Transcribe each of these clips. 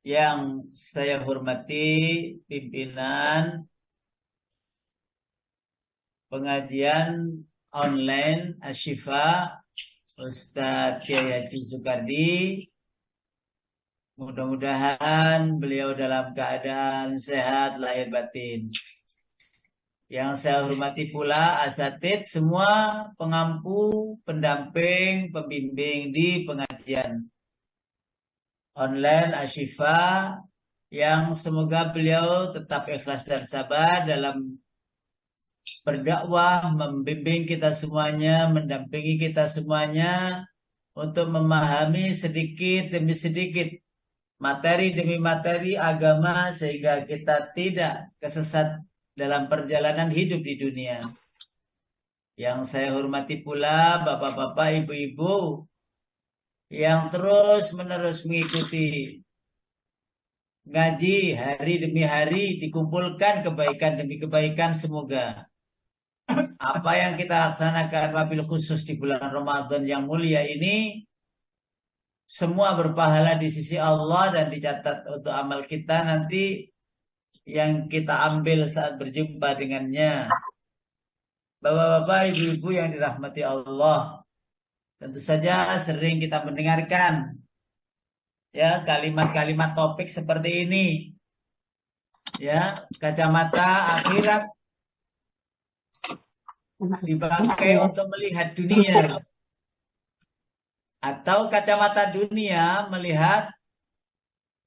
Yang saya hormati pimpinan pengajian online Asyifa Ustadz Kiai Haji Soekardi. Mudah-mudahan beliau dalam keadaan sehat lahir batin. Yang saya hormati pula asatidz semua, pengampu, pendamping, pembimbing di pengajian online Asyifa, yang semoga beliau tetap ikhlas dan sabar dalam berdakwah, membimbing kita semuanya, mendampingi kita semuanya untuk memahami sedikit demi sedikit, materi demi materi agama, sehingga kita tidak kesesat dalam perjalanan hidup di dunia. Yang saya hormati pula bapak-bapak, ibu-ibu yang terus-menerus mengikuti ngaji hari demi hari, dikumpulkan kebaikan demi kebaikan. Semoga apa yang kita laksanakan wabil khusus di bulan Ramadan yang mulia ini semua berpahala di sisi Allah dan dicatat untuk amal kita nanti yang kita ambil saat berjumpa dengannya. Bapak-bapak, ibu-ibu yang dirahmati Allah, tentu saja sering kita mendengarkan ya kalimat-kalimat topik seperti ini. Ya, kacamata akhirat dipakai untuk melihat dunia, atau kacamata dunia melihat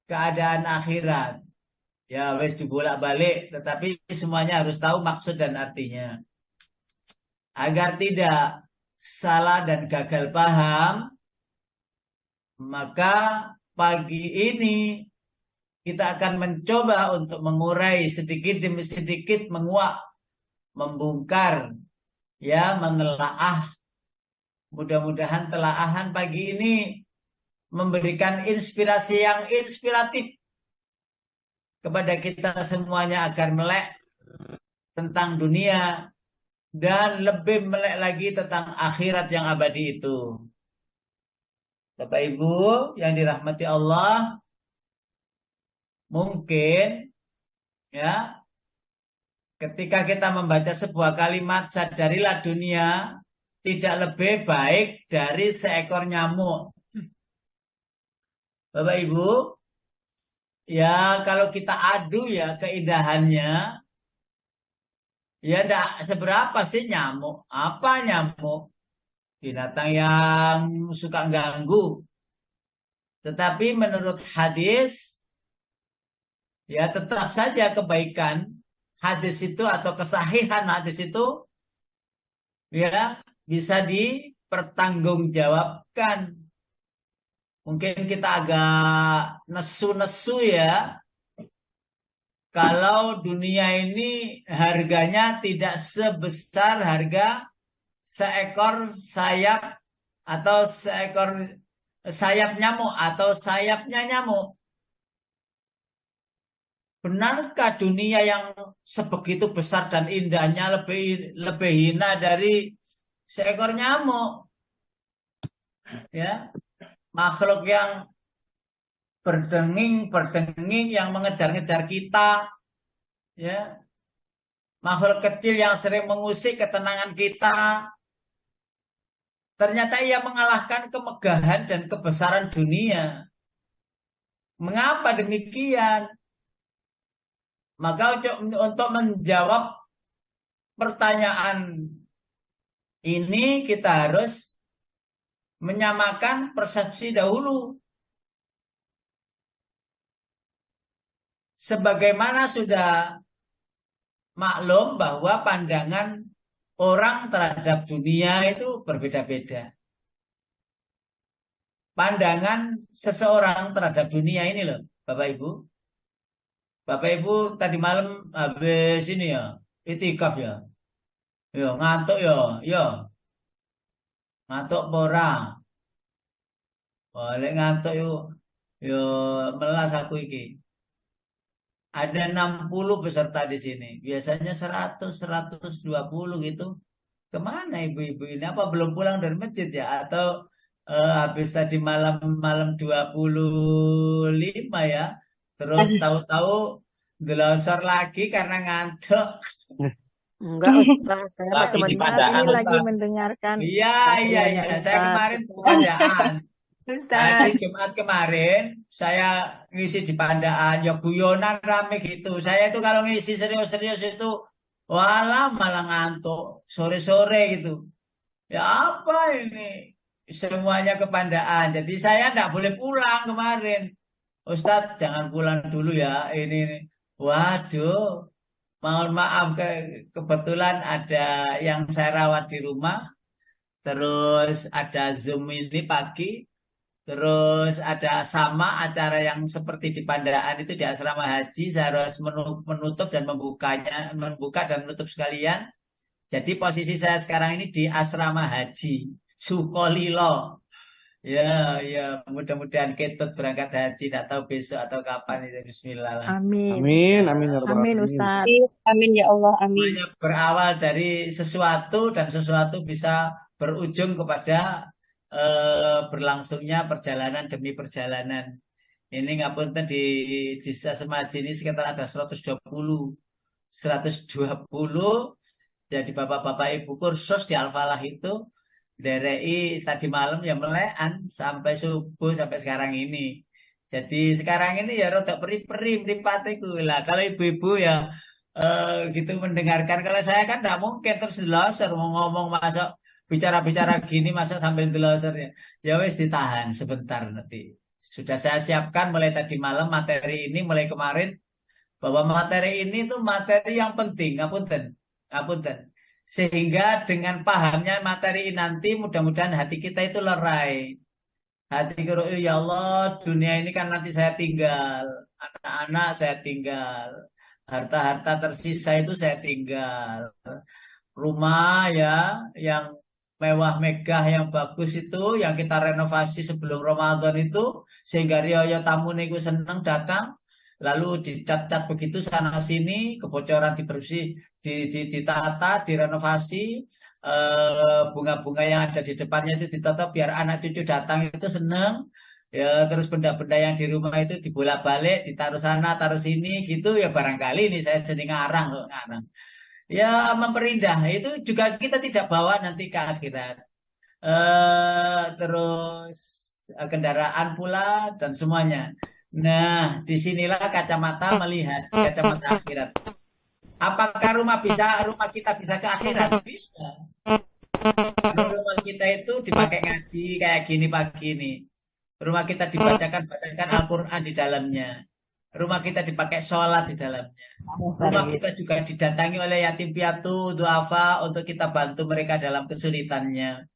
keadaan akhirat. Ya, wes dibolak-balik, tetapi semuanya harus tahu maksud dan artinya. Agar tidak salah dan gagal paham, maka pagi ini kita akan mencoba untuk mengurai sedikit demi sedikit, menguak, membongkar, ya, menelaah. Mudah-mudahan telaahan pagi ini memberikan inspirasi yang inspiratif kepada kita semuanya agar melek tentang dunia dan lebih melek lagi tentang akhirat yang abadi itu. Bapak Ibu yang dirahmati Allah, mungkin ya ketika kita membaca sebuah kalimat sadarilah dunia tidak lebih baik dari seekor nyamuk. Bapak Ibu, ya kalau kita adu ya keindahannya, ya tidak seberapa sih nyamuk. Apa nyamuk? Binatang yang suka ganggu. Tetapi menurut hadis, ya tetap saja kebaikan hadis itu atau kesahihan hadis itu ya bisa dipertanggungjawabkan. Mungkin kita agak nesu-nesu ya, kalau dunia ini harganya tidak sebesar harga seekor sayap atau seekor sayap nyamuk atau sayapnya nyamuk. Benarkah dunia yang sebegitu besar dan indahnya lebih hina dari seekor nyamuk? Ya, makhluk yang berdenging yang mengejar-ngejar kita, ya, makhluk kecil yang sering mengusik ketenangan kita. Ternyata ia mengalahkan kemegahan dan kebesaran dunia. Mengapa demikian? Maka untuk menjawab pertanyaan ini kita harus menyamakan persepsi dahulu. Sebagaimana sudah maklum bahwa pandangan orang terhadap dunia itu berbeda-beda. Pandangan seseorang terhadap dunia ini loh, Bapak Ibu. Bapak Ibu tadi malam habis ini ya, itikaf ya. Yo ngantuk yo, yo. Ngantuk pora. Boleh ngantuk yo. Yo melas aku iki. Ada 60 peserta di sini. Biasanya 100, 120 gitu. Kemana ibu-ibu ini? Apa belum pulang dari masjid ya? Atau habis tadi malam 25 ya? Terus tahu-tahu gelosor lagi karena ngantuk. Enggak, Ustaz. Saya mah Lagi cuma di ini pandaan, lagi Ustaz. mendengarkan Iya, iya, tausiahnya iya. Saya Ustaz. kemarin pandaan. Hari Ustaz. Jumat kemarin saya ngisi di Pandaan, ya guyonan rame gitu. Saya itu kalau ngisi serius-serius itu, walah malah ngantuk sore-sore gitu. Ya apa ini? Semuanya ke Pandaan. Jadi saya tidak boleh pulang kemarin. Ustadz, jangan pulang dulu ya. Ini. Waduh, mohon maaf kebetulan ada yang saya rawat di rumah. Terus ada Zoom ini pagi. Terus ada sama acara yang seperti di Pandaan itu di asrama haji, saya harus menutup dan membuka dan menutup sekalian. Jadi posisi saya sekarang ini di asrama haji Sukolilo. Ya, ya, mudah-mudahan ketut berangkat haji, tidak tahu besok atau kapan itu. Bismillah lah. Amin. Amin, amin ya rabbal Amin, alamin. Ustaz. Amin ya Allah, amin. Semuanya berawal dari sesuatu dan sesuatu bisa berujung kepada berlangsungnya perjalanan demi perjalanan. Ini ngapunten di Semaji ini sekitar ada 120. 120. Jadi bapak-bapak ibu kursus di Al-Falah itu DRI tadi malam ya melekan sampai subuh sampai sekarang ini. Jadi sekarang ini ya rada peri-peri mripat iku lah. Kalau ibu-ibu ya gitu mendengarkan. Kalau saya kan tidak mungkin terus deloser mau ngomong masuk bicara-bicara gini masa sambil deloser ya. Ya wes ditahan sebentar nanti. Sudah saya siapkan mulai tadi malam materi ini mulai kemarin bahwa materi ini tuh materi yang penting, ngapunten. Ngapunten. Sehingga dengan pahamnya materi ini nanti mudah-mudahan hati kita itu lerai. Hati kira, ya Allah, dunia ini kan nanti saya tinggal. Anak-anak saya tinggal. Harta-harta tersisa itu saya tinggal. Rumah ya, yang mewah megah, yang bagus itu, yang kita renovasi sebelum Ramadan itu, sehingga Rio tamu niku seneng datang, lalu dicat-cat begitu sana sini, kebocoran dibersih, ditata, direnovasi, bunga-bunga yang ada di depannya itu ditata biar anak cucu datang itu seneng. Ya, terus benda-benda yang di rumah itu dibolak-balik, ditaruh sana, taruh sini, gitu ya barangkali ini saya sering ngarang, ngarang. Ya memperindah itu juga kita tidak bawa nanti ke akhirat. Terus kendaraan pula dan semuanya. Nah, disinilah kacamata melihat kacamata akhirat. Apakah rumah kita bisa ke akhirat? Bisa. Rumah kita itu dipakai ngaji kayak gini pagi ini. Rumah kita dibacakan Al-Quran di dalamnya. Rumah kita dipakai sholat di dalamnya. Rumah kita juga didatangi oleh yatim piatu, duafa untuk kita bantu mereka dalam kesulitannya.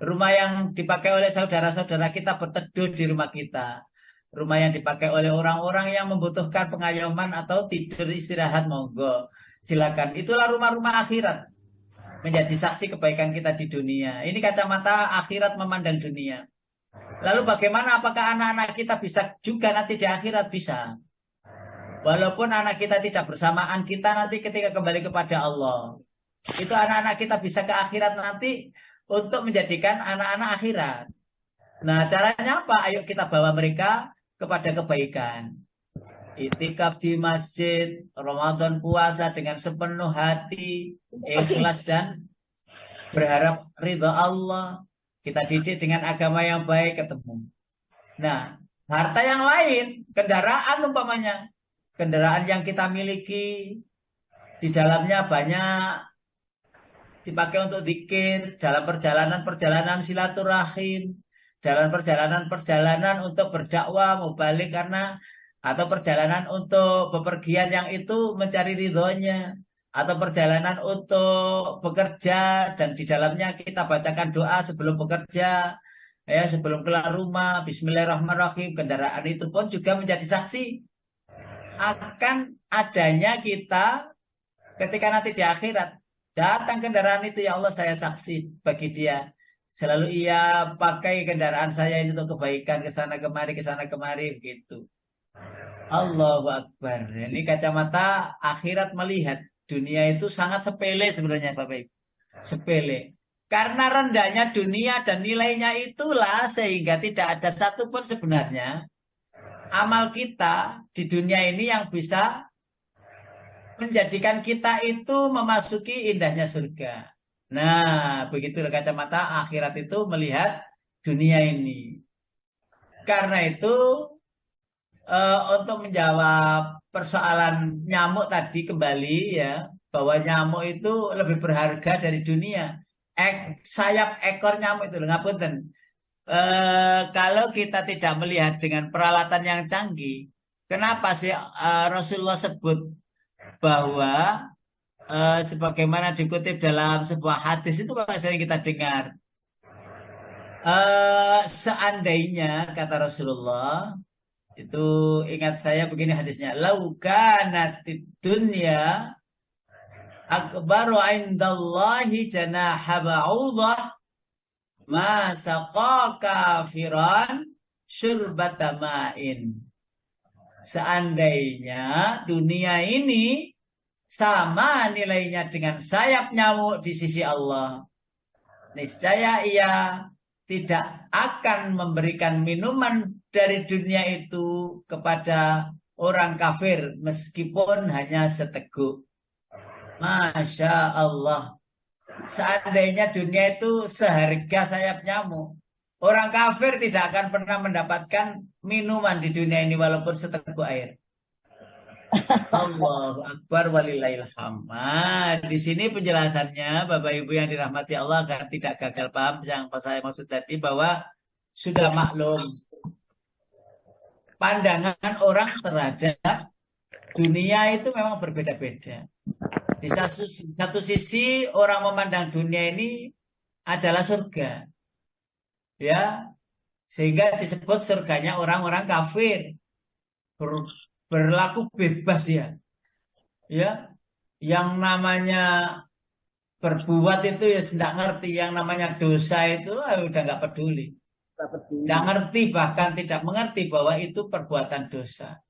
Rumah yang dipakai oleh saudara-saudara kita berteduh di rumah kita. Rumah yang dipakai oleh orang-orang yang membutuhkan pengayoman atau tidur istirahat, monggo. Silakan. Itulah rumah-rumah akhirat. Menjadi saksi kebaikan kita di dunia. Ini kacamata akhirat memandang dunia. Lalu bagaimana apakah anak-anak kita bisa juga nanti di akhirat? Bisa. Walaupun anak kita tidak bersamaan kita nanti ketika kembali kepada Allah. Itu anak-anak kita bisa ke akhirat nanti untuk menjadikan anak-anak akhirat. Nah caranya apa? Ayo kita bawa mereka kepada kebaikan. Itikaf di masjid, Ramadan puasa dengan sepenuh hati, ikhlas dan berharap ridha Allah. Kita didik dengan agama yang baik ketemu. Nah, harta yang lain, kendaraan umpamanya. Kendaraan yang kita miliki, di dalamnya banyak dipakai untuk zikir, dalam perjalanan-perjalanan silaturahim, dalam perjalanan-perjalanan untuk berdakwah, mubalik karena atau perjalanan untuk bepergian yang itu mencari ridhonya, atau perjalanan untuk bekerja dan di dalamnya kita bacakan doa sebelum bekerja, ya sebelum keluar rumah, Bismillahirrahmanirrahim. Kendaraan itu pun juga menjadi saksi akan adanya kita ketika nanti di akhirat. Datang kendaraan itu, ya Allah saya saksi bagi dia. Selalu ia pakai kendaraan saya ini untuk kebaikan ke sana kemari begitu. Allahu Akbar. Ini kacamata akhirat melihat dunia itu sangat sepele sebenarnya Bapak Ibu. Sepele. Karena rendahnya dunia dan nilainya itulah sehingga tidak ada satupun sebenarnya amal kita di dunia ini yang bisa menjadikan kita itu memasuki indahnya surga. Nah, begitu kacamata akhirat itu melihat dunia ini. Karena itu untuk menjawab persoalan nyamuk tadi kembali ya, bahwa nyamuk itu lebih berharga dari dunia. Sayap ekor nyamuk itu, ngapunten. Kalau kita tidak melihat dengan peralatan yang canggih, kenapa sih Rasulullah sebut bahwa sebagaimana dikutip dalam sebuah hadis itu sering kita dengar. Seandainya kata Rasulullah itu, ingat saya begini hadisnya, laukanatid dunya akbaru indallahi janaha ba'udah ma saqa kafiran syurbata ma'in. Seandainya dunia ini sama nilainya dengan sayap nyamuk di sisi Allah, niscaya ia tidak akan memberikan minuman dari dunia itu kepada orang kafir meskipun hanya seteguk. Masya Allah. Seandainya dunia itu seharga sayap nyamuk, orang kafir tidak akan pernah mendapatkan minuman di dunia ini walaupun seteguk air. Allahu Akbar walillahil hamd. Di sini penjelasannya Bapak Ibu yang dirahmati Allah agar tidak gagal paham yang saya maksud tadi, bahwa sudah maklum pandangan orang terhadap dunia itu memang berbeda-beda. Di satu sisi orang memandang dunia ini adalah surga. Ya, sehingga disebut surganya orang-orang kafir. Berlaku bebas dia. Ya, yang namanya berbuat itu ya tidak ngerti, yang namanya dosa itu udah nggak peduli. Nggak ngerti, bahkan tidak mengerti bahwa itu perbuatan dosa.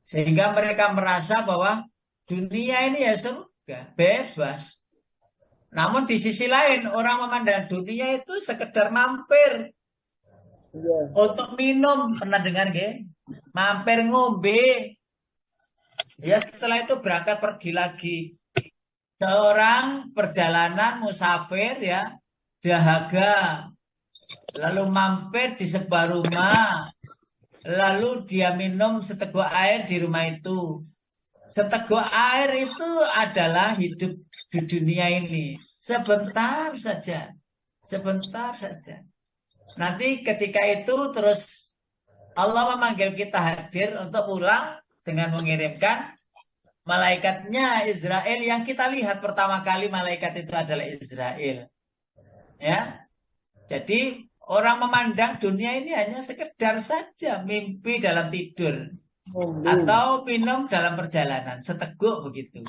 Sehingga mereka merasa bahwa dunia ini ya surga, bebas. Namun di sisi lain orang memandang dunia itu sekedar mampir. Untuk minum, pernah dengar nggih? Mampir ngombe. Ya setelah itu berangkat pergi lagi. Seorang perjalanan musafir ya, dahaga. Lalu mampir di sebuah rumah. Lalu dia minum seteguk air di rumah itu. Seteguk air itu adalah hidup di dunia ini. Sebentar saja. Sebentar saja. Nanti ketika itu terus Allah memanggil kita hadir untuk pulang dengan mengirimkan malaikatnya Israel, yang kita lihat pertama kali malaikat itu adalah Israel. Ya. Jadi orang memandang dunia ini hanya sekedar saja mimpi dalam tidur atau minum dalam perjalanan, seteguk begitu.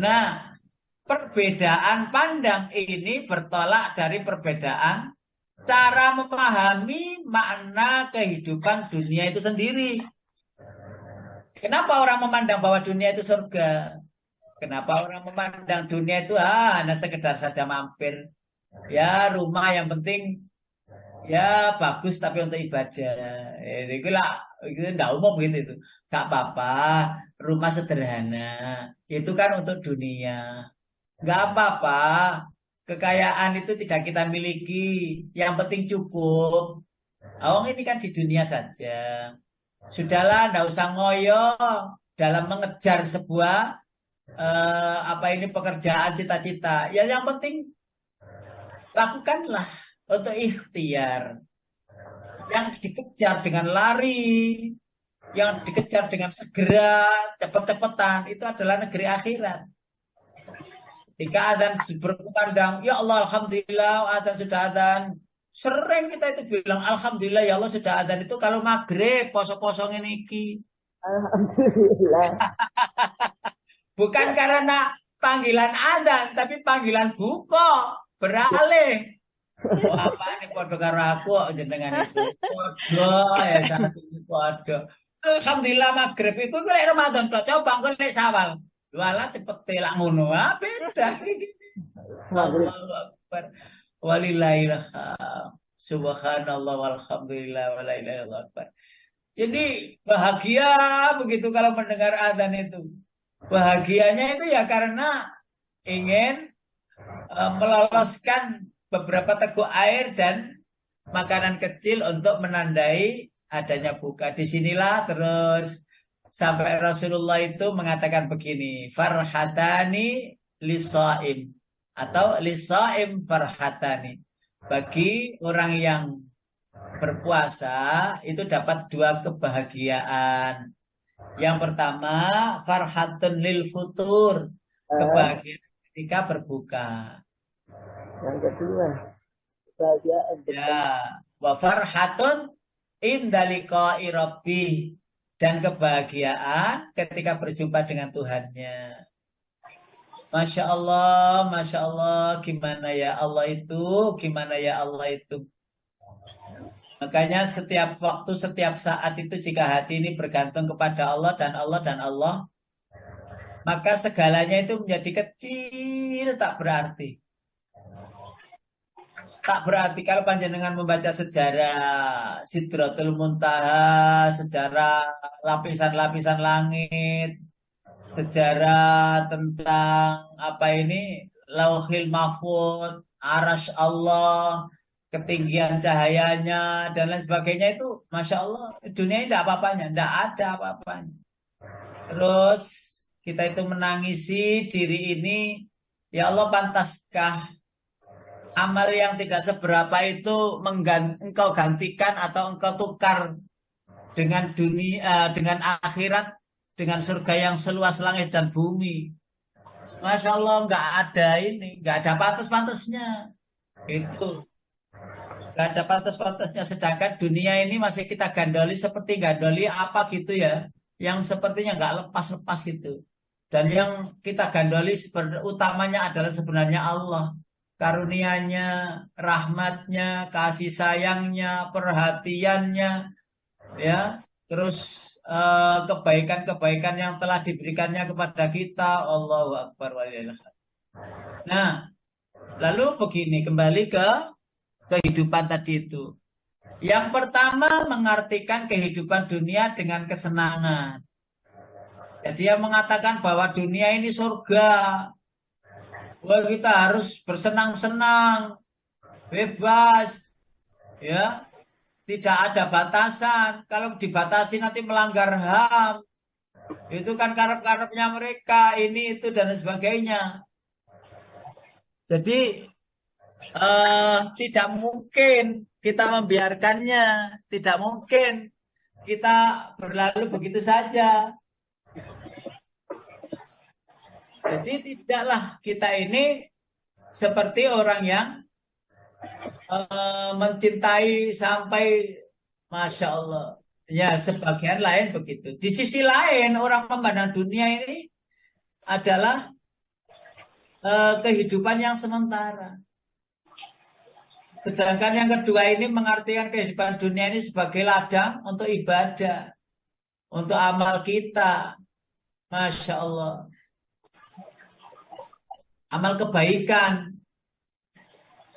Nah, perbedaan pandang ini bertolak dari perbedaan cara memahami makna kehidupan dunia itu sendiri. Kenapa orang memandang bahwa dunia itu surga? Kenapa orang memandang dunia itu hanya sekedar saja mampir? Ya rumah yang penting ya bagus tapi untuk ibadah. Itu lah, itu tidak umum gitu itu. Gak apa-apa, rumah sederhana. Itu kan untuk dunia. Gak apa-apa. Kekayaan itu tidak kita miliki. Yang penting cukup. Oh, ini kan di dunia saja. Sudahlah, tidak usah ngoyo dalam mengejar sebuah pekerjaan cita-cita. Ya yang penting lakukanlah untuk ikhtiar. Yang dikejar dengan lari, yang dikejar dengan segera, cepet-cepetan, itu adalah negeri akhirat. Jika adzan berkumandang, ya Allah alhamdulillah adzan sudah adzan. Sering kita itu bilang alhamdulillah ya Allah sudah adzan, itu kalau maghrib poso-posong ini. Alhamdulillah. Bukan karena panggilan adzan, tapi panggilan buka, beralih. Oh, apa ini podo karo aku jenengan itu. Podo ya sasune podo. Alhamdulillah maghrib itu lek Ramadan kok coba engko lek Syawal. Walah cepet telak ngono. Ah beda. Allahu Akbar. Walillahil Subhanallah walhamdulillah wala ilaha illallah. Jadi bahagia begitu kalau mendengar adzan itu. Bahagianya itu ya karena ingin meloloskan beberapa teguk air dan makanan kecil untuk menandai adanya buka. Disinilah terus sampai Rasulullah itu mengatakan begini, farhatani lisaim atau lisaim farhatani. Bagi orang yang berpuasa itu dapat dua kebahagiaan. Yang pertama, farhatun lil futur, kebahagiaan ketika berbuka. Yang kedua, kebahagiaan Ya, wa farhatun indaliqa'i rabbih, dan kebahagiaan ketika berjumpa dengan Tuhannya. Masya Allah, gimana ya Allah itu, gimana ya Allah itu. Makanya setiap waktu, setiap saat itu jika hati ini bergantung kepada Allah dan Allah dan Allah, maka segalanya itu menjadi kecil, tak berarti. Tak berarti kalau panjenengan membaca sejarah Sidratul Muntaha, sejarah lapisan-lapisan langit, sejarah tentang apa ini, Lauhil Mahfuz, Arasy Allah, ketinggian cahayanya dan lain sebagainya itu, masya Allah, dunia ini tidak apa-apanya, tidak ada apa-apanya. Terus kita itu menangisi diri ini, ya Allah, pantaskah amal yang tidak seberapa itu engkau gantikan atau engkau tukar dengan dunia, dengan akhirat, dengan surga yang seluas langit dan bumi. Masya Allah, nggak ada ini, nggak ada pantas-pantasnya. Itu nggak ada pantas-pantasnya. Sedangkan dunia ini masih kita gandoli seperti gandoli apa gitu ya, yang sepertinya nggak lepas-lepas gitu. Dan yang kita gandoli utamanya adalah sebenarnya Allah. Karunia-Nya, rahmatnya, kasih sayangnya, perhatiannya, ya, terus kebaikan-kebaikan yang telah diberikannya kepada kita. Allahu Akbar walillahil hamd. Nah, lalu begini, kembali ke kehidupan tadi itu. Yang pertama, mengartikan kehidupan dunia dengan kesenangan. Jadi dia mengatakan bahwa dunia ini surga. Wah, kita harus bersenang-senang, bebas, ya, tidak ada batasan. Kalau dibatasi nanti melanggar HAM. Itu kan karep-karepnya mereka, ini, itu, dan sebagainya. Jadi, tidak mungkin kita membiarkannya. Tidak mungkin kita berlalu begitu saja. Jadi tidaklah kita ini seperti orang yang mencintai sampai Masya Allah. Ya, sebagian lain begitu. Di sisi lain, orang memandang dunia ini adalah kehidupan yang sementara. Sedangkan yang kedua ini mengartikan kehidupan dunia ini sebagai ladang untuk ibadah, untuk amal kita. Masya Allah. Amal kebaikan.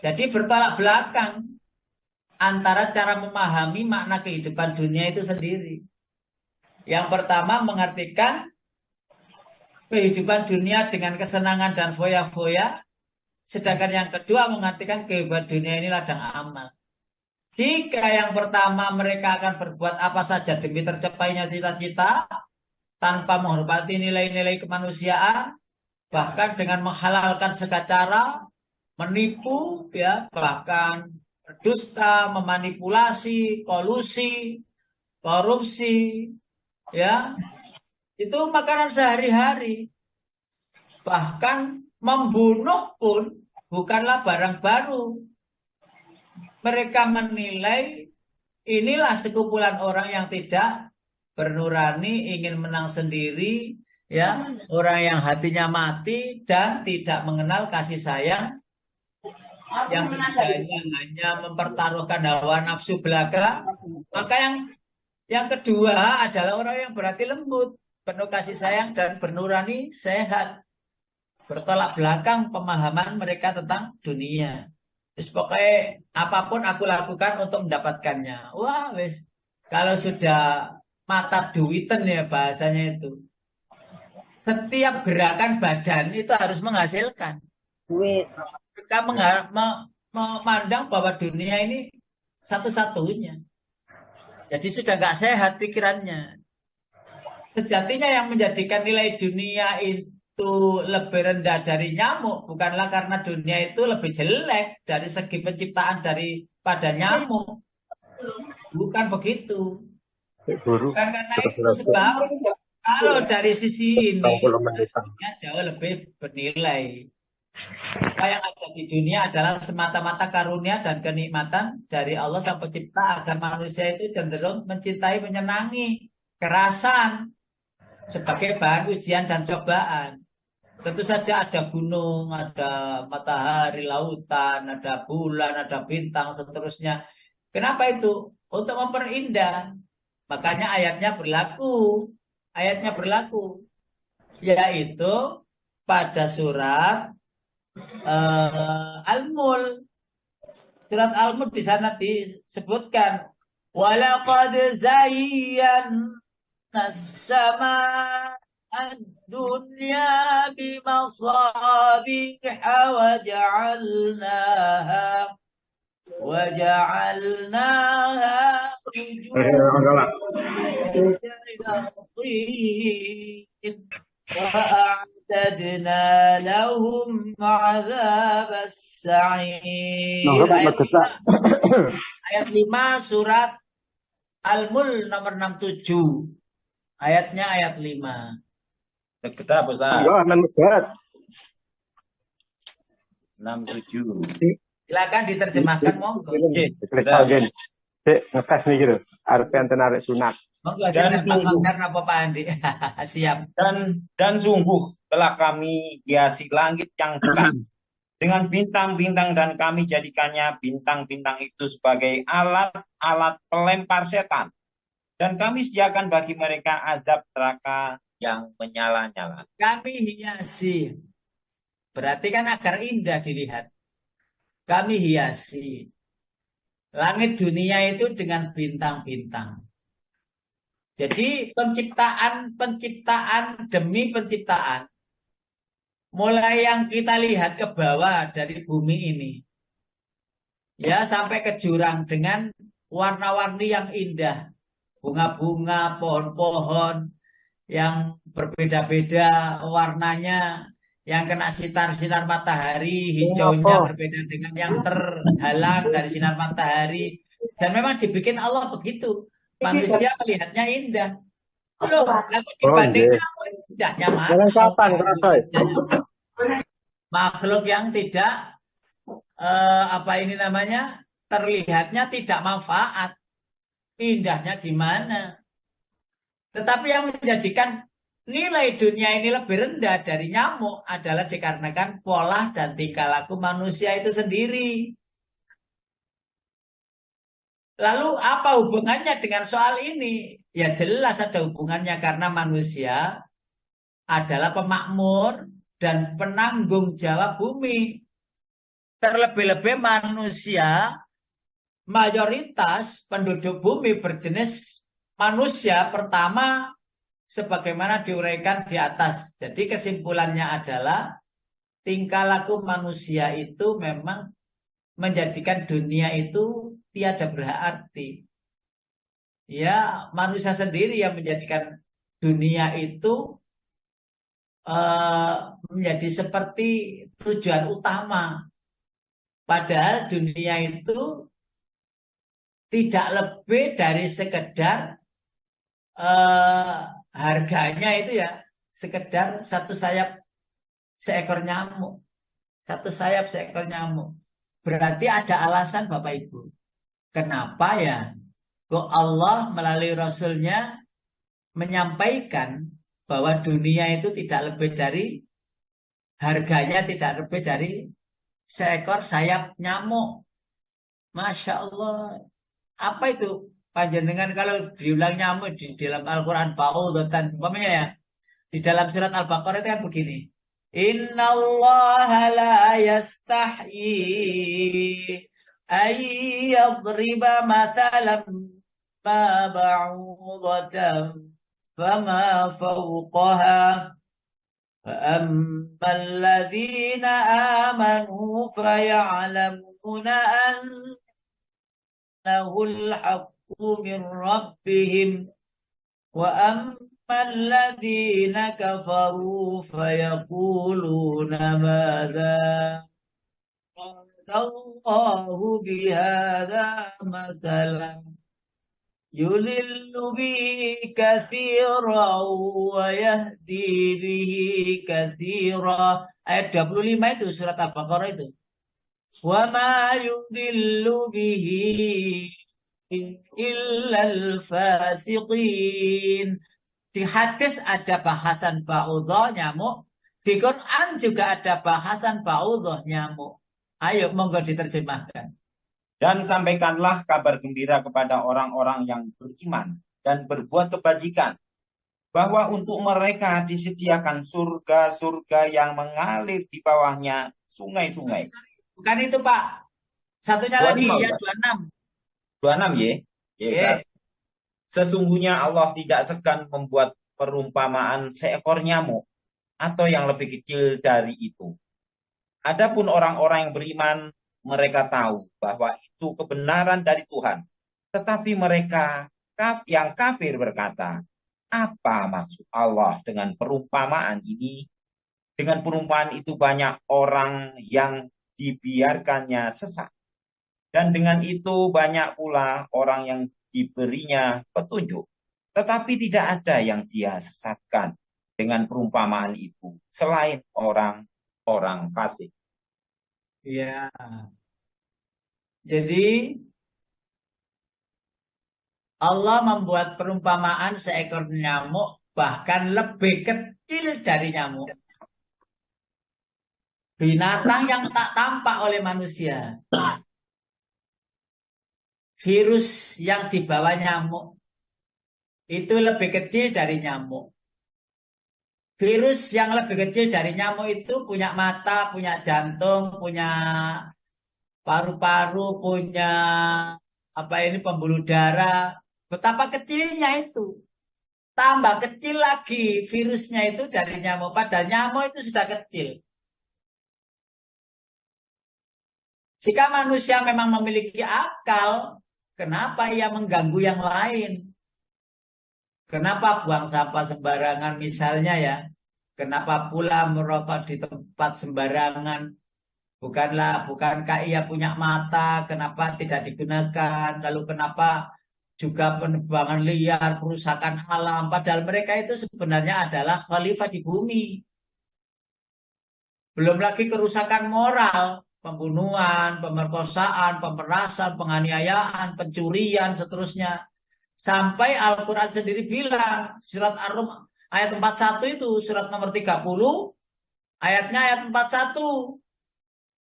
Jadi bertolak belakang antara cara memahami makna kehidupan dunia itu sendiri. Yang pertama mengartikan kehidupan dunia dengan kesenangan dan foya-foya. Sedangkan yang kedua mengartikan kehidupan dunia ini ladang amal. Jika yang pertama mereka akan berbuat apa saja demi tercapainya cita-cita tanpa menghormati nilai-nilai kemanusiaan, bahkan dengan menghalalkan segala cara, menipu, ya, bahkan berdusta, memanipulasi, kolusi, korupsi, ya, itu makanan sehari-hari. Bahkan membunuh pun bukanlah barang baru. Mereka menilai inilah sekumpulan orang yang tidak bernurani, ingin menang sendiri, ya, orang yang hatinya mati dan tidak mengenal kasih sayang, yang hanya mempertaruhkan hawa nafsu belaka. Maka yang kedua adalah orang yang berhati lembut, penuh kasih sayang dan bernurani, sehat. Bertolak belakang pemahaman mereka tentang dunia. Terus pokoknya apapun aku lakukan untuk mendapatkannya. Wah, wes. Kalau sudah mata duiten ya bahasanya itu. Setiap gerakan badan itu harus menghasilkan. Duit. Kita memandang bahwa dunia ini satu-satunya. Jadi sudah nggak sehat pikirannya. Sejatinya yang menjadikan nilai dunia itu lebih rendah dari nyamuk bukanlah karena dunia itu lebih jelek dari segi penciptaan daripada nyamuk. Bukan begitu. Guru, Bukan karena itu surat-surat sebab kalau dari sisi ini 20 menitan. dunia jauh lebih bernilai. Apa yang ada di dunia adalah semata-mata karunia dan kenikmatan dari Allah Sang Pencipta agar manusia itu cenderung mencintai, menyenangi kerasan sebagai bahan ujian dan cobaan. Tentu saja ada gunung, ada matahari, lautan, ada bulan, ada bintang, seterusnya. Kenapa itu? Untuk memperindah. Makanya ayatnya berlaku. Ayatnya berlaku. Yaitu pada surat Al-Mul. Surat Al-Mul di sana disebutkan. Walaqad zayyana as-samaa ad-dunya bimasabiha وجعلناها رجوما للشياطين وأعتدنا لهم عذاب السعير. Ayat 5 surat Al-Mul nomor 67. Ayatnya ayat 5. Deket apa, Ustaz? 67. Silakan diterjemahkan monggo. Ngetes nih gitu. Arep enten arek sunat. Monggo sinten Pak Bangkar napa Pak Andi? Siap. Dan sungguh telah kami hiasi langit yang dekat dengan bintang-bintang dan kami jadikannya bintang-bintang itu sebagai alat-alat pelempar setan. Dan kami sediakan bagi mereka azab neraka yang menyala-nyala. Kami hiasi. Berarti kan agar indah dilihat. Kami hiasi langit dunia itu dengan bintang-bintang. Jadi penciptaan demi penciptaan. Mulai yang kita lihat ke bawah dari bumi ini. Ya, sampai ke jurang dengan warna-warni yang indah. Bunga-bunga, pohon-pohon yang berbeda-beda warnanya. Yang kena sinar matahari, hijaunya berbeda dengan yang terhalang dari sinar matahari. Dan memang dibikin Allah begitu. Manusia melihatnya indah. Loh, lalu dibandingkan indahnya mana? Makhluk yang tidak terlihatnya tidak manfaat. Indahnya di mana? Tetapi yang menjadikan nilai dunia ini lebih rendah dari nyamuk adalah dikarenakan pola dan tingkah laku manusia itu sendiri. Lalu apa hubungannya dengan soal ini? Ya jelas ada hubungannya karena manusia adalah pemakmur dan penanggung jawab bumi. Terlebih-lebih manusia, mayoritas penduduk bumi berjenis manusia pertama sebagaimana diuraikan di atas. Jadi kesimpulannya adalah tingkah laku manusia itu memang menjadikan dunia itu tiada berarti. Ya, manusia sendiri yang menjadikan dunia itu menjadi seperti tujuan utama. Padahal dunia itu tidak lebih dari sekedar harganya itu ya sekedar satu sayap seekor nyamuk. Satu sayap seekor nyamuk. Berarti ada alasan Bapak Ibu. Kenapa ya? Kok Allah melalui Rasulnya menyampaikan bahwa dunia itu tidak lebih dari harganya tidak lebih dari seekor sayap nyamuk. Masya Allah. Apa itu? Panjenengan kalau diulang nyamuk di dalam Al-Quran baudotan, umpamanya ya, di dalam surat Al-Baqarah itu kan begini. Inna Allah la yastahyi ay yadriba mathalan ma ba'udatan fama fawqaha فأما الذين آمنوا فيعلمون أنه الحق من ربهم وأما الذين كفروا فيقولون ماذا أراد الله بهذا مثلا يضل به كثيرا ويهدي به كثيرا. Ayat 25 itu surat Al-Baqarah itu. Wa ma yudillu bihi illal fasiqin. Di hadis ada bahasan ba'udhah nyamuk. Di Quran juga ada bahasan ba'udhah nyamuk. Ayo monggo diterjemahkan. Dan sampaikanlah kabar gembira kepada orang-orang yang beriman dan berbuat kebajikan, bahwa untuk mereka disediakan surga-surga yang mengalir di bawahnya sungai-sungai. Bukan itu, Pak. Satunya 25, lagi, ya Ustaz. 26. 26 ya. Ya. Sesungguhnya Allah tidak segan membuat perumpamaan seekor nyamuk atau yang lebih kecil dari itu. Adapun orang-orang yang beriman, mereka tahu bahwa itu kebenaran dari Tuhan. Tetapi mereka yang kafir berkata, apa maksud Allah dengan perumpamaan ini? Dengan perumpamaan itu banyak orang yang dibiarkannya sesat. Dan dengan itu banyak pula orang yang diberinya petunjuk. Tetapi tidak ada yang dia sesatkan dengan perumpamaan itu selain orang-orang fasik. Ya. Jadi Allah membuat perumpamaan seekor nyamuk bahkan lebih kecil dari nyamuk. Binatang yang tak tampak oleh manusia. Virus yang dibawa nyamuk itu lebih kecil dari nyamuk. Virus yang lebih kecil dari nyamuk itu punya mata, punya jantung, punya paru-paru, punya pembuluh darah. Betapa kecilnya itu. Tambah kecil lagi virusnya itu dari nyamuk. Padahal nyamuk itu sudah kecil. Jika manusia memang memiliki akal, kenapa ia mengganggu yang lain? Kenapa buang sampah sembarangan misalnya ya? Kenapa pula merokok di tempat sembarangan? Bukankah ia punya mata? Kenapa tidak digunakan? Lalu kenapa juga penebangan liar, perusakan alam? Padahal mereka itu sebenarnya adalah khalifah di bumi. Belum lagi kerusakan moral, pembunuhan, pemerkosaan, pemerasan, penganiayaan, pencurian, seterusnya. Sampai Al-Quran sendiri bilang, surat Ar-Rum ayat 41 itu, surat nomor 30, ayatnya ayat 41.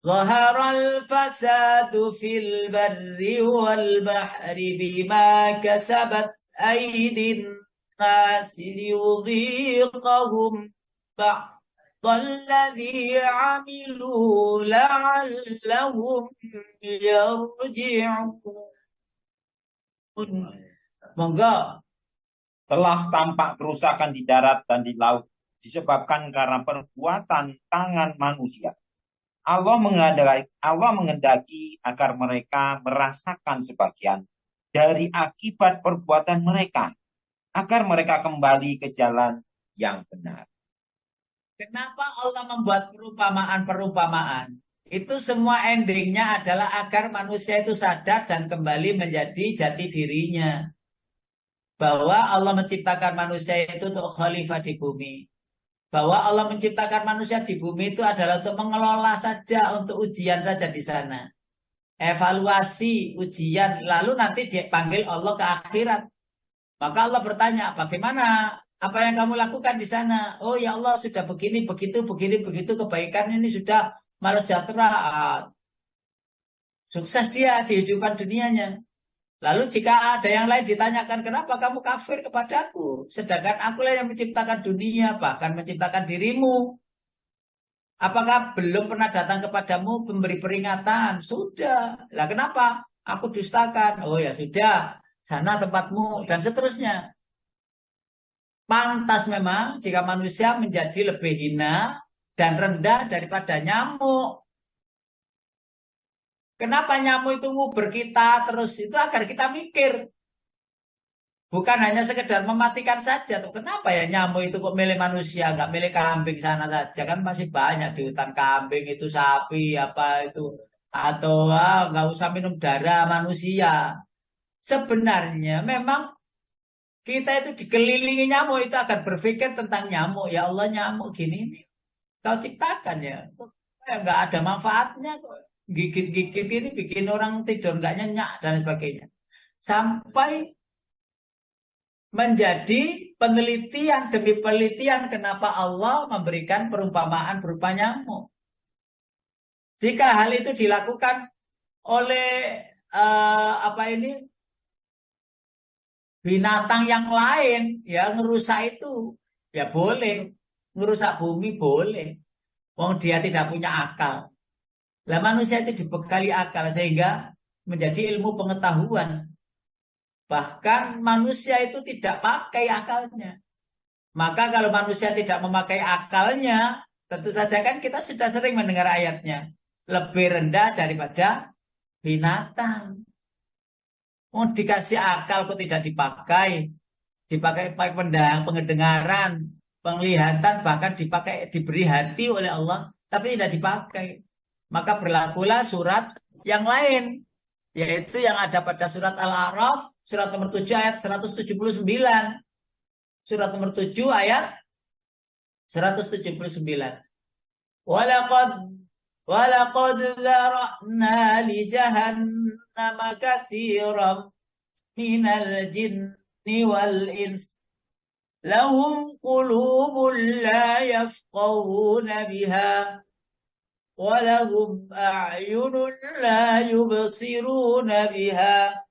Zaharal fasadu fil barri wal bahri bima kasabat aydin nasi liyudhiqahum ba'dalladhi amilu la'allahum yarji'un. Monggo. Telah tampak kerusakan di darat dan di laut disebabkan karena perbuatan tangan manusia. Allah menghendaki agar mereka merasakan sebagian dari akibat perbuatan mereka, agar mereka kembali ke jalan yang benar. Kenapa Allah membuat perumpamaan-perumpamaan? Itu semua endingnya adalah agar manusia itu sadar dan kembali menjadi jati dirinya. Bahwa Allah menciptakan manusia itu untuk khalifah di bumi. Bahwa Allah menciptakan manusia di bumi itu adalah untuk mengelola saja, untuk ujian saja di sana. Evaluasi, ujian, lalu nanti dipanggil Allah ke akhirat. Maka Allah bertanya, bagaimana? Apa yang kamu lakukan di sana? Oh ya Allah, sudah begini, begitu, kebaikan ini sudah malah sejahtera. Sukses dia di kehidupan dunianya. Lalu jika ada yang lain ditanyakan, kenapa kamu kafir kepadaku? Sedangkan akulah yang menciptakan dunia, bahkan menciptakan dirimu. Apakah belum pernah datang kepadamu pemberi peringatan? Sudah. Lah kenapa? Aku dustakan. Oh ya sudah. Sana tempatmu. Dan seterusnya. Pantas memang jika manusia menjadi lebih hina dan rendah daripada nyamuk. Kenapa nyamuk itu nguber kita terus? Itu agar kita mikir. Bukan hanya sekedar mematikan saja. Tuh. Kenapa ya nyamuk itu kok milih manusia, nggak milih kambing sana saja? Kan masih banyak di hutan kambing itu, sapi, apa itu. Atau nggak usah minum darah manusia. Sebenarnya memang kita itu dikelilingi nyamuk itu akan berpikir tentang nyamuk. Ya Allah nyamuk gini nih. Kau ciptakan ya. Nggak ada manfaatnya kok. Gigit-gigit ini bikin orang tidur nggak nyenyak dan sebagainya. Sampai menjadi penelitian demi penelitian kenapa Allah memberikan perumpamaan berupa nyamuk. Jika hal itu dilakukan oleh binatang yang lain, ya ngerusak itu, ya boleh, ngerusak bumi boleh. Wong dia tidak punya akal. Lah manusia itu dibekali akal sehingga menjadi ilmu pengetahuan. Bahkan manusia itu tidak pakai akalnya. Maka kalau manusia tidak memakai akalnya, tentu saja kan kita sudah sering mendengar ayatnya. Lebih rendah daripada binatang. Oh, dikasih akal kok tidak dipakai. Dipakai pendengaran, penglihatan, bahkan diberi hati oleh Allah. Tapi tidak dipakai. Maka berlakulah surat yang lain. Yaitu yang ada pada surat Al-A'raf. Surat nomor 7 ayat 179. Surat nomor 7 ayat 179. Walaqad dzara'na li jahannama katsiran minal jinni wal ins. Lahum qulubun la yafqahuna biha. Walahum a'yunun la yubsiruna biha.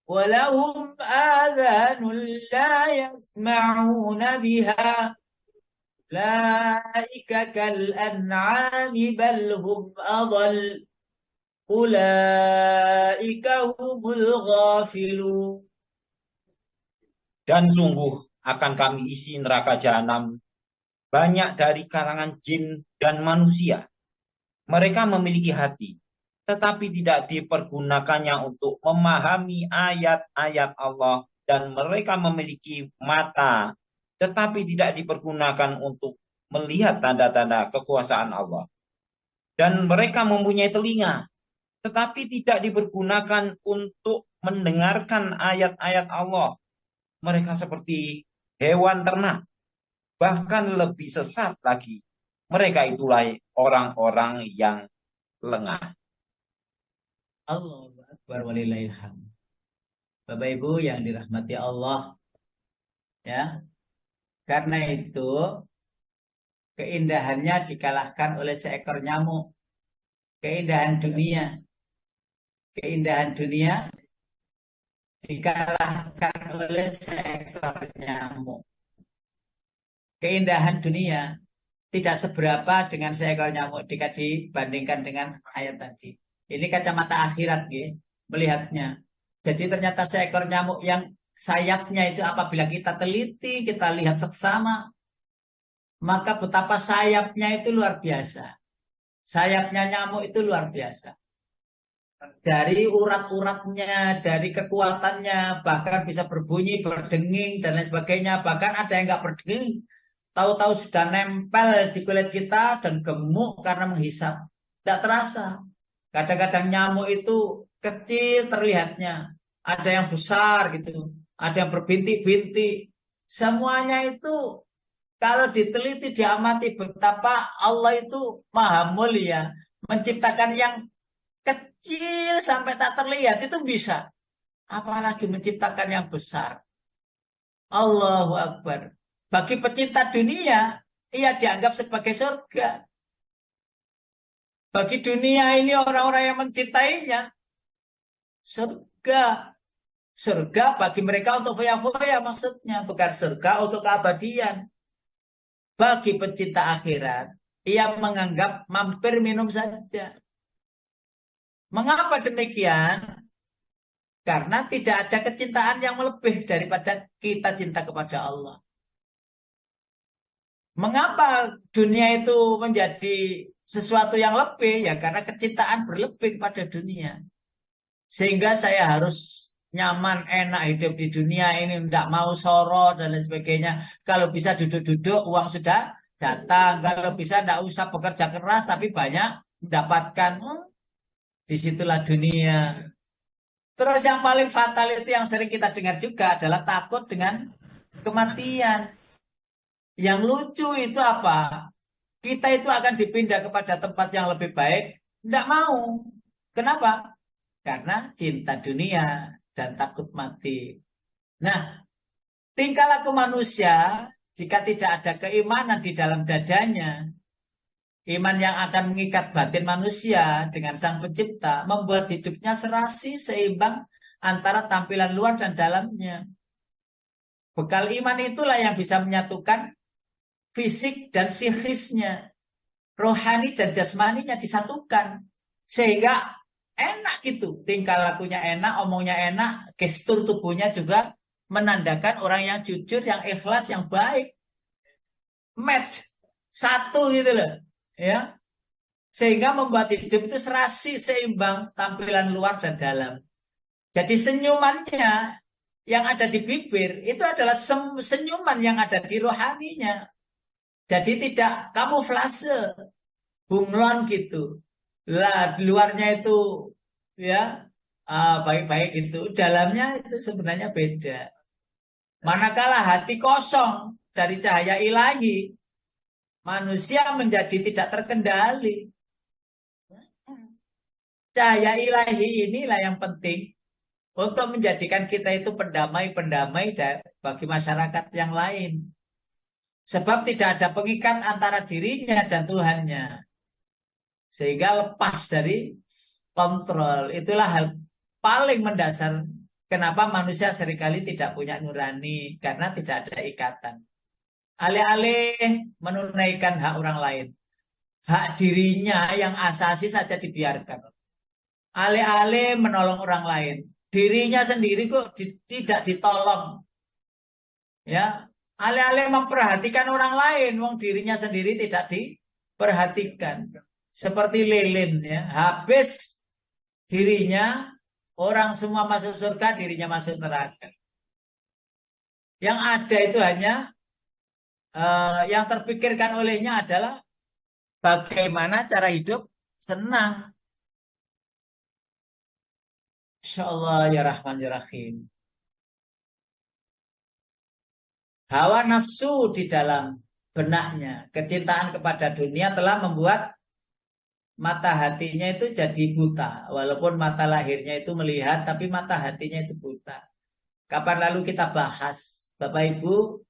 ولهم آذان لا يسمعون بها أولئك كالأنعام بل هم أضل أولئك هم الغافلون. Dan sungguh akan kami isi neraka jahanam banyak dari kalangan jin dan manusia. Mereka memiliki hati, tetapi tidak dipergunakannya untuk memahami ayat-ayat Allah, dan mereka memiliki mata, tetapi tidak dipergunakan untuk melihat tanda-tanda kekuasaan Allah. Dan mereka mempunyai telinga, tetapi tidak dipergunakan untuk mendengarkan ayat-ayat Allah. Mereka seperti hewan ternak, bahkan lebih sesat lagi. Mereka itulah orang-orang yang lengah. Allahu Akbar walillahil hamd. Bapak Ibu yang dirahmati Allah, ya. Karena itu keindahannya dikalahkan oleh seekor nyamuk. Keindahan dunia dikalahkan oleh seekor nyamuk. Keindahan dunia tidak seberapa dengan seekor nyamuk jika dibandingkan dengan ayat tadi. Ini kacamata akhirat ya, melihatnya. Jadi ternyata seekor nyamuk yang sayapnya itu apabila kita teliti, kita lihat seksama, maka betapa sayapnya itu luar biasa. Sayapnya nyamuk itu luar biasa. Dari urat-uratnya, dari kekuatannya, bahkan bisa berbunyi, berdenging, dan lain sebagainya. Bahkan ada yang nggak berdenging, tahu-tahu sudah nempel di kulit kita dan gemuk karena menghisap. Tidak terasa. Kadang-kadang nyamuk itu kecil terlihatnya. Ada yang besar gitu. Ada yang berbintik-bintik. Semuanya itu kalau diteliti, diamati betapa Allah itu maha mulia. Menciptakan yang kecil sampai tak terlihat itu bisa. Apalagi menciptakan yang besar. Allahu Akbar. Bagi pecinta dunia, ia dianggap sebagai surga. Bagi dunia ini orang-orang yang mencintainya, surga. Surga bagi mereka untuk foya-foya maksudnya. Bukan surga untuk keabadian. Bagi pencinta akhirat, ia menganggap mampir minum saja. Mengapa demikian? Karena tidak ada kecintaan yang lebih daripada kita cinta kepada Allah. Mengapa dunia itu menjadi sesuatu yang lebih? Ya karena kecintaan berlebih pada dunia. Sehingga saya harus nyaman, enak hidup di dunia ini, tidak mau sorot dan lain sebagainya. Kalau bisa duduk-duduk, uang sudah datang. Kalau bisa tidak usah bekerja keras, tapi banyak mendapatkan. Disitulah dunia. Terus yang paling fatal itu yang sering kita dengar juga adalah takut dengan kematian. Yang lucu itu apa? Kita itu akan dipindah kepada tempat yang lebih baik. Tidak mau. Kenapa? Karena cinta dunia dan takut mati. Nah, tingkah laku manusia jika tidak ada keimanan di dalam dadanya, iman yang akan mengikat batin manusia dengan Sang Pencipta, membuat hidupnya serasi seimbang antara tampilan luar dan dalamnya. Bekal iman itulah yang bisa menyatukan fisik dan psikisnya, rohani dan jasmaninya disatukan. Sehingga enak gitu, tingkah lakunya enak, omongnya enak, gestur tubuhnya juga menandakan orang yang jujur, yang ikhlas, yang baik. Match, satu gitu loh. Ya, sehingga membuat hidup itu serasi seimbang tampilan luar dan dalam. Jadi senyumannya yang ada di bibir itu adalah senyuman yang ada di rohaninya. Jadi tidak kamuflase, bunglon gitu. Lah luarnya itu ya baik-baik itu, dalamnya itu sebenarnya beda. Manakala hati kosong dari cahaya ilahi, manusia menjadi tidak terkendali. Cahaya ilahi inilah yang penting untuk menjadikan kita itu pendamai-pendamai bagi masyarakat yang lain. Sebab tidak ada pengikat antara dirinya dan Tuhannya. Sehingga lepas dari kontrol. Itulah hal paling mendasar kenapa manusia seringkali tidak punya nurani. Karena tidak ada ikatan. Alih-alih menunaikan hak orang lain. Hak dirinya yang asasi saja dibiarkan. Alih-alih menolong orang lain. Dirinya sendiri kok tidak ditolong. Ya, alih-alih memperhatikan orang lain, wong dirinya sendiri tidak diperhatikan. Seperti lilin ya, habis dirinya, orang semua masuk surga, dirinya masuk neraka. Yang ada itu hanya yang terpikirkan olehnya adalah bagaimana cara hidup senang. Insyaallah ya Rahman ya Rahim. Hawa nafsu di dalam benaknya, kecintaan kepada dunia telah membuat mata hatinya itu jadi buta. Walaupun mata lahirnya itu melihat, tapi mata hatinya itu buta. Kapan lalu kita bahas, Bapak Ibu,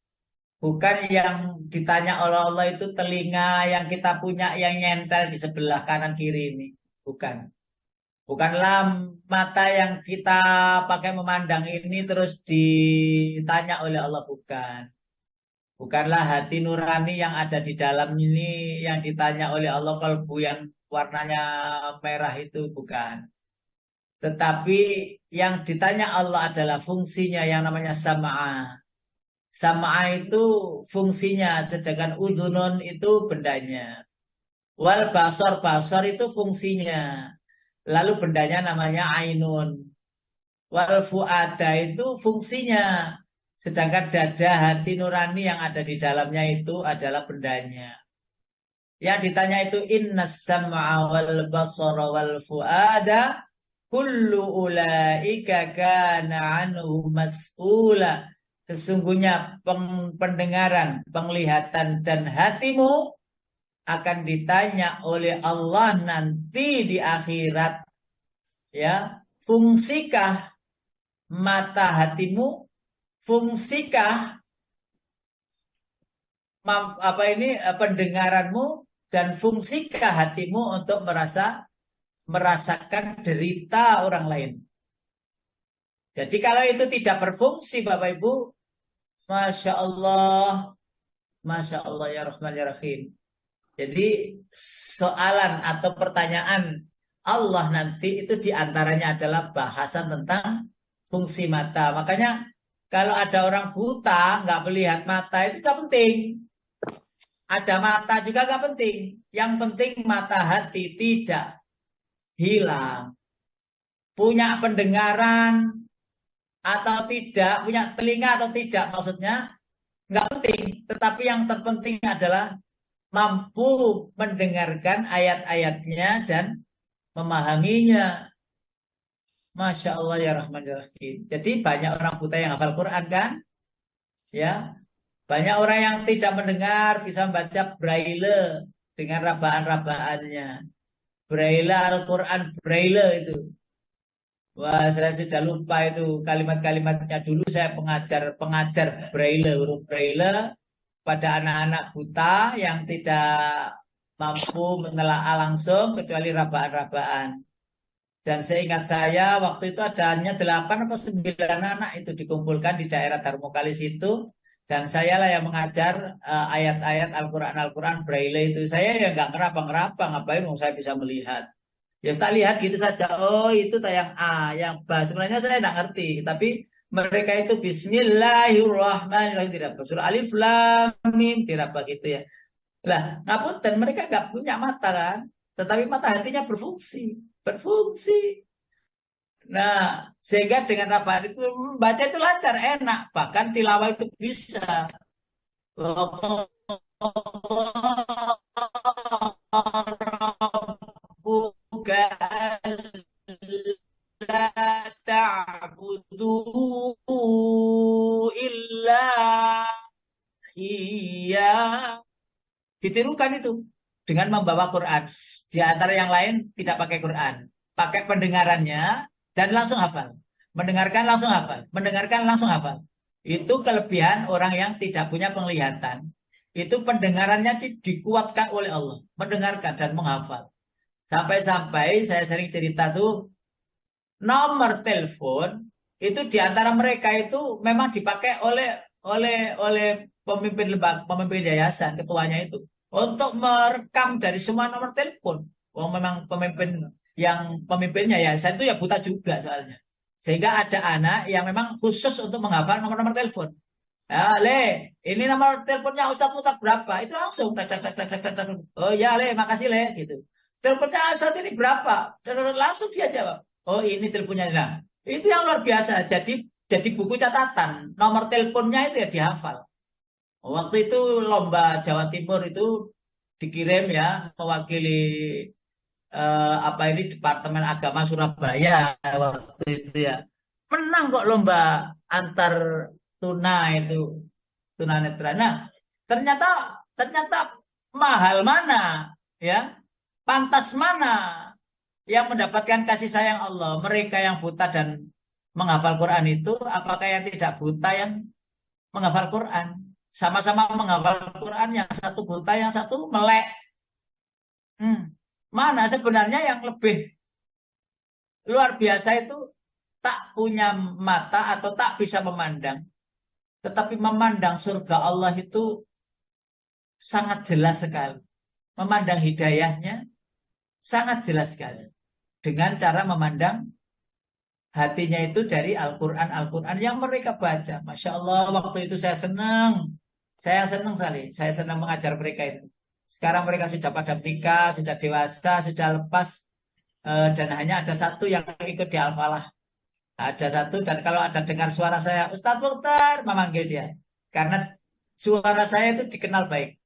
bukan yang ditanya oleh Allah itu telinga yang kita punya yang nyentel di sebelah kanan kiri ini. Bukan. Bukanlah mata yang kita pakai memandang ini terus ditanya oleh Allah, bukan. Bukanlah hati nurani yang ada di dalam ini yang ditanya oleh Allah, kalbu yang warnanya merah itu, bukan. Tetapi yang ditanya Allah adalah fungsinya yang namanya sama'a. Sama'a itu fungsinya, sedangkan udhunun itu bendanya. Wal basor itu fungsinya. Lalu bendanya namanya ainun. Wal fu'ada itu fungsinya. Sedangkan dada hati nurani yang ada di dalamnya itu adalah bendanya. Yang ditanya itu innas sam'a wal basara wal fu'ada kullu ulaika kana anhu mas'ula. Sesungguhnya pendengaran, penglihatan dan hatimu akan ditanya oleh Allah nanti di akhirat. Ya, fungsikah mata hatimu? Fungsikah pendengaranmu dan fungsikah hatimu untuk merasakan derita orang lain? Jadi kalau itu tidak berfungsi, Bapak Ibu, Masya Allah ya Rahman ya Rahim. Jadi soalan atau pertanyaan Allah nanti itu diantaranya adalah bahasan tentang fungsi mata. Makanya kalau ada orang buta nggak melihat mata itu nggak penting. Ada mata juga nggak penting. Yang penting mata hati tidak hilang. Punya pendengaran atau tidak, punya telinga atau tidak maksudnya nggak penting. Tetapi yang terpenting adalah mampu mendengarkan ayat-ayatnya dan memahaminya. Masya Allah ya Rahman ya Rahim. Jadi banyak orang buta yang hafal Quran kan? Ya, banyak orang yang tidak mendengar bisa membaca braille dengan rabaan-rabaannya. Braille Al-Quran braille itu. Wah, saya sudah lupa itu kalimat-kalimatnya. Dulu saya pengajar braille, huruf braille pada anak-anak buta yang tidak mampu menelaah langsung kecuali rabaan-rabaan. Dan seingat saya waktu itu ada hanya 8 atau 9 anak itu dikumpulkan di daerah Darmokalis itu. Dan saya lah yang mengajar ayat-ayat Al-Quran Braille itu. Saya ya nggak ngeraba-ngeraba, ngapain saya bisa melihat. Ya saya lihat gitu saja. Oh itu yang A, yang B. Sebenarnya saya nggak ngerti. Tapi mereka itu Bismillahirrahmanirrahim. Tidak apa. Surah Alif Lam Mim. Tidak apa gitu ya. Lah, ngapunten mereka nggak punya mata kan. Tetapi mata hatinya berfungsi. Berfungsi. Nah, sehingga dengan rabaan itu membaca itu lancar, enak. Bahkan tilawah itu bisa. Bukan la ta'budu illa iya. Ditirukan itu dengan membawa Quran. Di antara yang lain tidak pakai Quran, pakai pendengarannya dan langsung hafal. Mendengarkan langsung hafal, mendengarkan langsung hafal. Itu kelebihan orang yang tidak punya penglihatan. Itu pendengarannya dikuatkan oleh Allah, mendengarkan dan menghafal. Sampai-sampai saya sering cerita tuh nomor telepon itu di antara mereka itu memang dipakai oleh pemimpin lembaga, pemimpin yayasan, ketuanya itu untuk merekam dari semua nomor telepon. Oh, memang pemimpinnya yayasan itu ya buta juga soalnya. Sehingga ada anak yang memang khusus untuk menghafal nomor-nomor telepon. Ya, Le, ini nomor teleponnya Ustadz Mutar berapa? Itu langsung tak, tak, tak, tak, tak, tak, tak. Oh ya, Le, makasih Le, gitu. Teleponnya saat ini berapa? Dan langsung dia jawab. Oh, ini teleponnya. Nah, itu yang luar biasa. Jadi buku catatan. Nomor teleponnya itu ya dihafal. Waktu itu lomba Jawa Timur itu dikirim ya mewakili apa ini Departemen Agama Surabaya waktu itu ya. Menang kok lomba antar tuna itu, tunanetra. Nah, ternyata ternyata mahal mana ya? Pantas mana yang mendapatkan kasih sayang Allah? Mereka yang buta dan menghafal Quran itu apakah yang tidak buta yang menghafal Quran? Sama-sama menghafal Quran, yang satu buta, yang satu melek. Mana sebenarnya yang lebih luar biasa itu tak punya mata atau tak bisa memandang. Tetapi memandang surga Allah itu sangat jelas sekali. Memandang hidayahnya sangat jelas sekali. Dengan cara memandang hatinya itu dari Al-Quran yang mereka baca. Masya Allah, waktu itu saya senang. Saya senang sekali. Saya senang mengajar mereka itu. Sekarang mereka sudah pada menikah, sudah dewasa, sudah lepas. Dan hanya ada satu yang ikut di Al-Falah. Ada satu, dan kalau ada dengar suara saya, Ustadz Mukhtar, memanggil dia. Karena suara saya itu dikenal baik.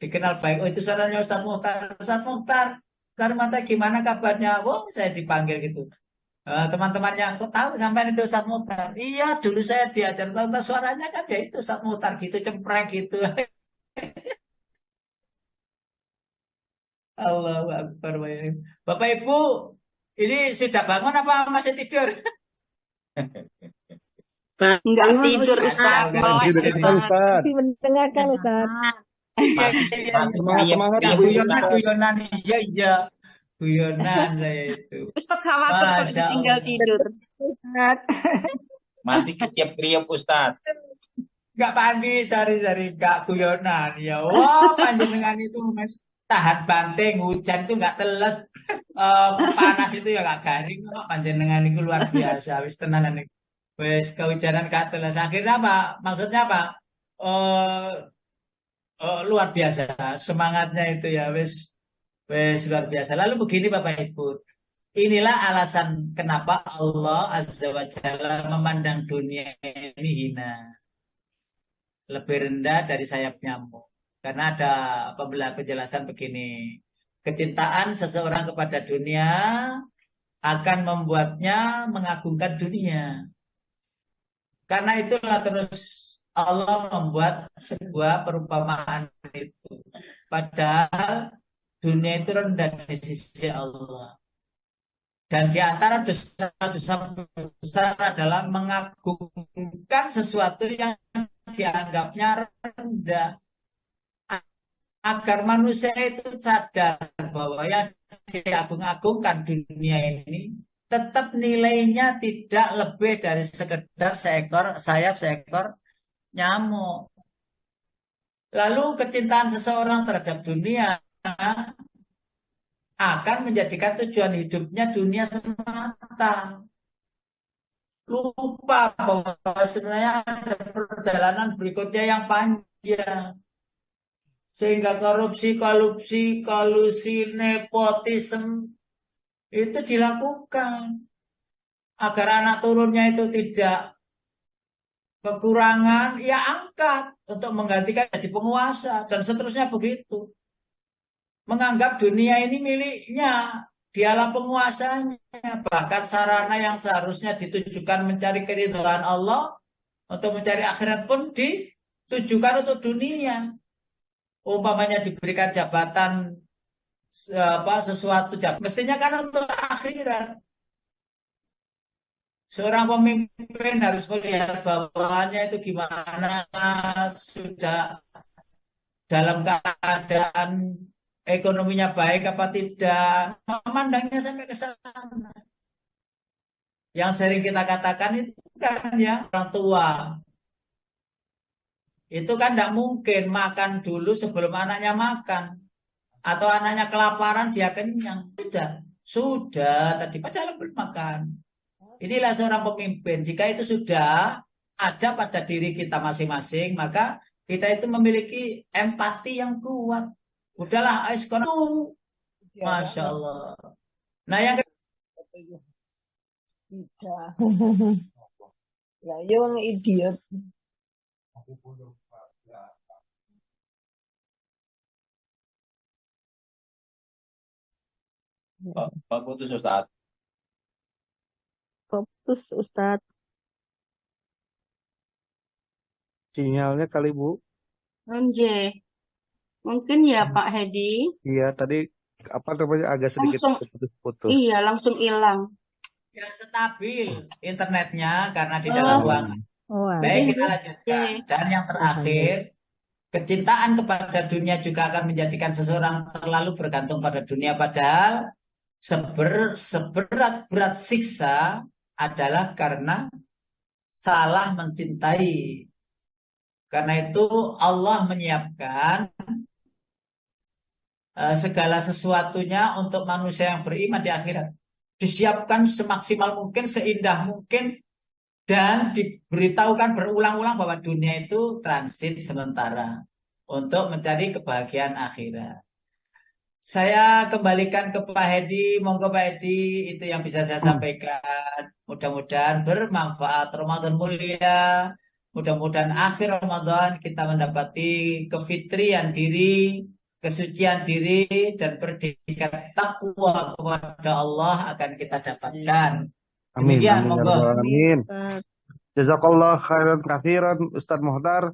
Dikenal baik. Oh, itu suaranya Ustadz Mukhtar. Ustadz Mukhtar, Mata gimana kabarnya? Oh, saya dipanggil gitu. Teman-temannya, kok tahu sampai itu Ustadz Mukhtar? Iya, dulu saya diajar. Tahu suaranya kan ya itu Ustadz Mukhtar gitu, cempreng gitu. Allahu Akbar. Bapak Ibu, ini sudah bangun apa masih tidur? Enggak tidur Ustaz. Ustaz. Masih mendengarkan Ustaz. Semangat Ya, Ibu. guyonan, iya. Guyonan saya itu. Ustaz khawatir kalau Masya ditinggal Allah. tidur. Ustaz. Masih ketiap-tiap Ustadz. Enggak Pandi, sari-sari enggak guyonan. Ya, wah panjenengan itu Mas tahan banting, hujan itu enggak teles, panas itu ya enggak garing kok. Panjenengan itu luar biasa, wis tenanan iki. Wis kehujanan gak teles. Akhirnya apa? Maksudnya apa? Eh luar biasa semangatnya itu ya, wis luar biasa. Lalu begini Bapak Ibu, inilah alasan kenapa Allah Azza wa Jalla memandang dunia ini hina, lebih rendah dari sayap nyamuk. Karena ada penjelasan begini. Kecintaan seseorang kepada dunia akan membuatnya mengagungkan dunia. Karena itulah terus Allah membuat sebuah perumpamaan itu. Padahal dunia itu rendah di sisi Allah. Dan di antara dosa-dosa besar adalah mengagungkan sesuatu yang dianggapnya rendah. Agar manusia itu sadar bahwa yang diagung-agungkan dunia ini tetap nilainya tidak lebih dari sekedar seekor nyamuk. Lalu kecintaan seseorang terhadap dunia akan menjadikan tujuan hidupnya dunia semata. Lupa bahwa sebenarnya ada perjalanan berikutnya yang panjang. Sehingga kolusi, nepotisme itu dilakukan. Agar anak turunnya itu tidak kekurangan, ya angkat untuk menggantikan jadi penguasa. Dan seterusnya begitu. Menganggap dunia ini miliknya, dialah penguasanya. Bahkan sarana yang seharusnya ditujukan mencari keridhaan Allah, untuk mencari akhirat pun ditujukan untuk dunia. Umpamanya diberikan jabatan sesuatu jabatan, mestinya kan untuk akhirat. Seorang pemimpin harus melihat bawahannya itu gimana, sudah dalam keadaan ekonominya baik apa tidak, memandangnya sampai ke sana. Yang sering kita katakan itu kan ya orang tua. Itu kan tidak mungkin makan dulu sebelum anaknya makan. Atau anaknya kelaparan dia kenyang. Sudah tadi padahal belum makan. Inilah seorang pemimpin. Jika itu sudah ada pada diri kita masing-masing, maka kita itu memiliki empati yang kuat. Udahlah, ais kono. Masya Allah. Nah yang Tidak. Ya, ya orang idiot. Pak putus Ustaz. Fokus Ustadz. Sinyalnya kali Bu. Nje. Mungkin ya Pak Hedi. Iya, tadi apa namanya agak sedikit Langsung. putus-putus. Iya, langsung hilang. yang stabil internetnya karena di dalam ruangan. Baik, kita lanjutkan. Dan yang terakhir, kecintaan kepada dunia juga akan menjadikan seseorang terlalu bergantung pada dunia. Padahal seberat-berat siksa adalah karena salah mencintai. Karena itu Allah menyiapkan segala sesuatunya untuk manusia yang beriman di akhirat. Disiapkan semaksimal mungkin, seindah mungkin, dan diberitahukan berulang-ulang bahwa dunia itu transit sementara untuk mencari kebahagiaan akhirat. Saya kembalikan ke Pak Hedi, monggo Pak Hedi, itu yang bisa saya sampaikan. Mudah-mudahan bermanfaat. Ramadan mulia, mudah-mudahan akhir Ramadan kita mendapati kefitrian diri, kesucian diri, dan predikat takwa kepada Allah akan kita dapatkan. Amin. Demikian, Amin. monggo. Amin. Jazakallah khairan kathiran Ustaz Muhtar.